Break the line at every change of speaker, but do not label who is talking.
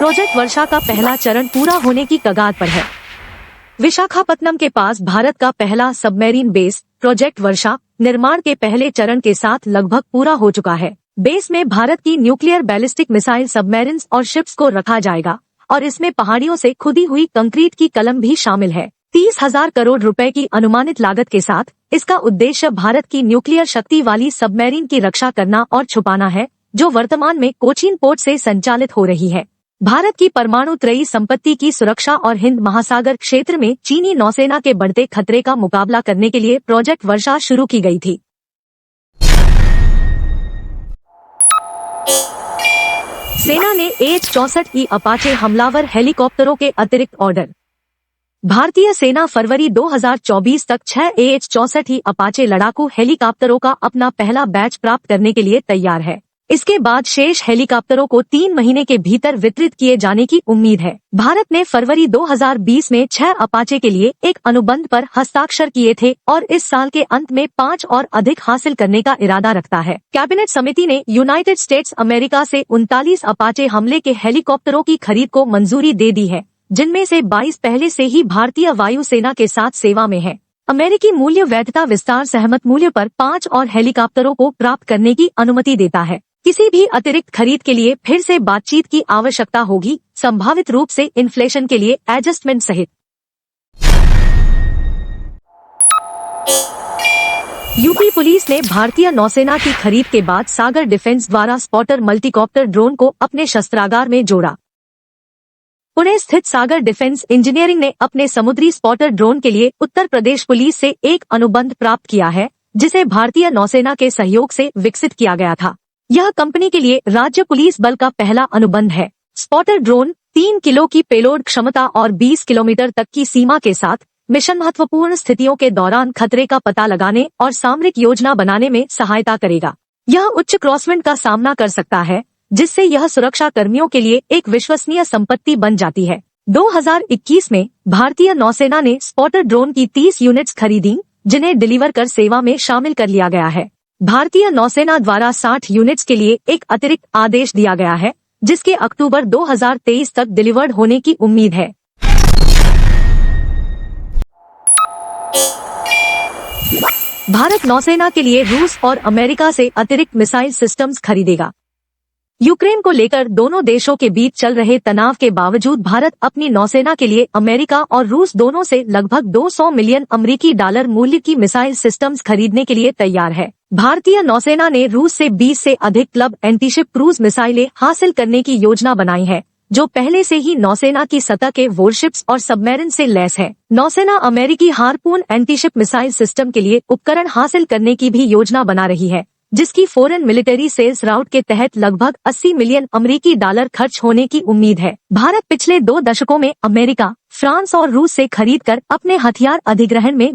Project वर्षा का पहला चरण पूरा होने की कगार पर है। विशाखापत्तनम के पास भारत का पहला सबमरीन बेस प्रोजेक्ट वर्षा निर्माण के पहले चरण के साथ लगभग पूरा हो चुका है। बेस में भारत की न्यूक्लियर बैलिस्टिक मिसाइल सबमरीन्स और शिप्स को रखा जाएगा और इसमें पहाड़ियों से खुदी हुई कंक्रीट की कलम भी शामिल है। 30,000 करोड़ रुपए की अनुमानित लागत के साथ इसका उद्देश्य भारत की न्यूक्लियर शक्ति वाली सबमरीन की रक्षा करना और छुपाना है, जो वर्तमान में कोचीन पोर्ट से संचालित हो रही है। भारत की परमाणु त्रयी संपत्ति की सुरक्षा और हिंद महासागर क्षेत्र में चीनी नौसेना के बढ़ते खतरे का मुकाबला करने के लिए प्रोजेक्ट वर्षा शुरू की गई थी। सेना ने AH-64E अपाचे हमलावर हेलीकॉप्टरों के अतिरिक्त ऑर्डर। भारतीय सेना फरवरी 2024 तक 6 AH-64E अपाचे लड़ाकू हेलीकॉप्टरों का अपना पहला बैच प्राप्त करने के लिए तैयार है। इसके बाद शेष हेलीकॉप्टरों को 3 महीने के भीतर वितरित किए जाने की उम्मीद है। भारत ने फरवरी 2020 में 6 अपाचे के लिए एक अनुबंध पर हस्ताक्षर किए थे और इस साल के अंत में 5 और अधिक हासिल करने का इरादा रखता है। कैबिनेट समिति ने यूनाइटेड स्टेट्स अमेरिका से 39 अपाचे हमले के हेलीकॉप्टरों की खरीद को मंजूरी दे दी है, जिनमें से 22 पहले से ही भारतीय वायुसेना के साथ सेवा में है। अमेरिकी मूल्य वैधता विस्तार सहमत मूल्य पर 5 और हेलीकॉप्टरों को प्राप्त करने की अनुमति देता है। किसी भी अतिरिक्त खरीद के लिए फिर से बातचीत की आवश्यकता होगी, संभावित रूप से इन्फ्लेशन के लिए एडजस्टमेंट सहित। यूपी पुलिस ने भारतीय नौसेना की खरीद के बाद सागर डिफेंस द्वारा स्पॉटर मल्टीकॉप्टर ड्रोन को अपने शस्त्रागार में जोड़ा। पुणे स्थित सागर डिफेंस इंजीनियरिंग ने अपने समुद्री स्पॉटर ड्रोन के लिए उत्तर प्रदेश पुलिस से एक अनुबंध प्राप्त किया है, जिसे भारतीय नौसेना के सहयोग से विकसित किया गया था। यह कंपनी के लिए राज्य पुलिस बल का पहला अनुबंध है। स्पॉटर ड्रोन 3 किलो की पेलोड क्षमता और 20 किलोमीटर तक की सीमा के साथ मिशन महत्वपूर्ण स्थितियों के दौरान खतरे का पता लगाने और सामरिक योजना बनाने में सहायता करेगा। यह उच्च क्रॉसविंड का सामना कर सकता है, जिससे यह सुरक्षा कर्मियों के लिए एक विश्वसनीय संपत्ति बन जाती है। 2021 में भारतीय नौसेना ने स्पॉटर ड्रोन की 30 यूनिट्स खरीदी, जिन्हें डिलीवर कर सेवा में शामिल कर लिया गया है। भारतीय नौसेना द्वारा 60 यूनिट्स के लिए एक अतिरिक्त आदेश दिया गया है, जिसके अक्टूबर 2023 तक डिलीवर्ड होने की उम्मीद है। भारत नौसेना के लिए रूस और अमेरिका से अतिरिक्त मिसाइल सिस्टम्स खरीदेगा। यूक्रेन को लेकर दोनों देशों के बीच चल रहे तनाव के बावजूद भारत अपनी नौसेना के लिए अमेरिका और रूस दोनों से लगभग 200 मिलियन अमेरिकी डॉलर मूल्य की मिसाइल सिस्टम्स खरीदने के लिए तैयार है। भारतीय नौसेना ने रूस से 20 से अधिक क्लब एंटीशिप क्रूज मिसाइलें हासिल करने की योजना बनाई है, जो पहले से ही नौसेना की सतह के वॉरशिप्स और सबमरीन से लैस है। नौसेना अमेरिकी हार्पून एंटीशिप मिसाइल सिस्टम के लिए उपकरण हासिल करने की भी योजना बना रही है, जिसकी फॉरेन मिलिट्री सेल्स राउट के तहत लगभग 80 मिलियन अमेरिकी डॉलर खर्च होने की उम्मीद है। भारत पिछले 2 दशकों में अमेरिका, फ्रांस और रूस से खरीदकर अपने हथियार अधिग्रहण में